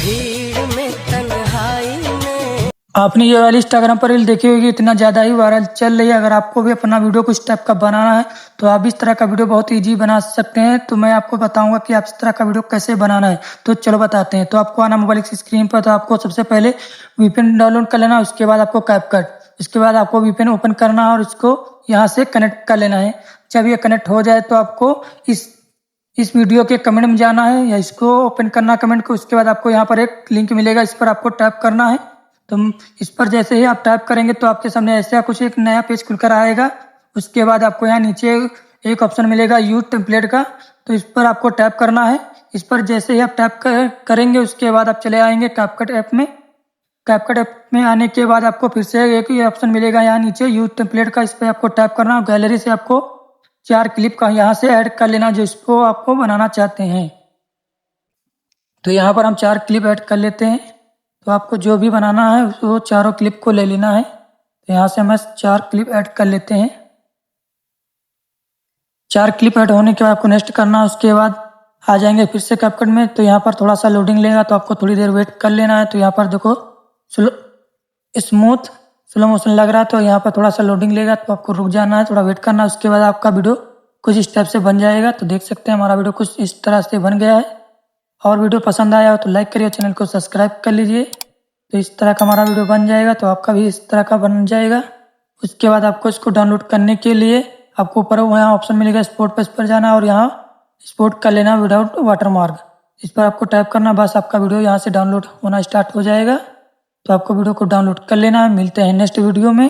भीड़ में तन्हाई में। आपने ये वाली इंस्टाग्राम पर रील देखी होगी, इतना ज़्यादा ही वायरल चल रही है। अगर आपको भी अपना वीडियो कुछ टाइप का बनाना है तो आप इस तरह का वीडियो बहुत इजी बना सकते हैं। तो मैं आपको बताऊंगा कि आप इस तरह का वीडियो कैसे बनाना है। तो चलो बताते हैं। तो आपको आना मोबाइल की स्क्रीन पर। तो आपको सबसे पहले वीपीएन डाउनलोड कर लेना, उसके बाद आपको कैपकट, इसके बाद आपको वीपीएन ओपन करना है और इसको यहाँ से कनेक्ट कर लेना है। जब ये कनेक्ट हो जाए तो आपको इस वीडियो के कमेंट में जाना है या इसको ओपन करना कमेंट को। उसके बाद आपको यहाँ पर एक लिंक मिलेगा, इस पर आपको टैप करना है। तो इस पर जैसे ही आप टाइप करेंगे तो आपके सामने ऐसा कुछ एक नया पेज खुलकर आएगा। उसके बाद आपको यहाँ नीचे एक ऑप्शन मिलेगा यूज टेम्पलेट का, तो इस पर आपको टैप करना है। इस पर जैसे ही आप टैप करेंगे उसके बाद आप चले आएंगे कैपकट ऐप में। कैपकट ऐप में आने के बाद आपको फिर से एक ही ऑप्शन मिलेगा यहाँ नीचे यूज टेम्पलेट का, इस पर आपको टैप करना है। गैलरी से आपको 4 क्लिप का यहाँ से ऐड कर लेना जो इसको आपको बनाना चाहते हैं। तो यहाँ पर हम 4 क्लिप ऐड कर लेते हैं। तो आपको जो भी बनाना है वो चारों क्लिप को ले लेना है। तो यहाँ से हम 4 क्लिप ऐड कर लेते हैं। 4 क्लिप ऐड होने के बाद आपको नेक्स्ट करना है। उसके बाद आ जाएंगे फिर से कैपकट में। तो यहाँ पर थोड़ा सा लोडिंग लेगा तो आपको थोड़ी देर वेट कर लेना है। तो यहाँ पर देखो स्मूथ स्लो मोशन लग रहा है, तो यहाँ पर थोड़ा सा लोडिंग लेगा तो आपको रुक जाना है, थोड़ा वेट करना है। उसके बाद आपका वीडियो कुछ इस टाइप से बन जाएगा। तो देख सकते हैं हमारा वीडियो कुछ इस तरह से बन गया है। और वीडियो पसंद आया हो तो लाइक करिए, चैनल को सब्सक्राइब कर लीजिए। तो इस तरह का हमारा वीडियो बन जाएगा, तो आपका भी इस तरह का बन जाएगा। उसके बाद आपको इसको डाउनलोड करने के लिए आपको ऊपर वहाँ ऑप्शन मिलेगा स्पोर्ट पर, इस पर जाना और यहाँ एक्सपोर्ट कर लेना विदाउट वाटरमार्क। इस पर आपको टाइप करना, बस आपका वीडियो यहाँ से डाउनलोड होना स्टार्ट हो जाएगा। तो आपको वीडियो को डाउनलोड कर लेना है। मिलते हैं नेक्स्ट वीडियो में।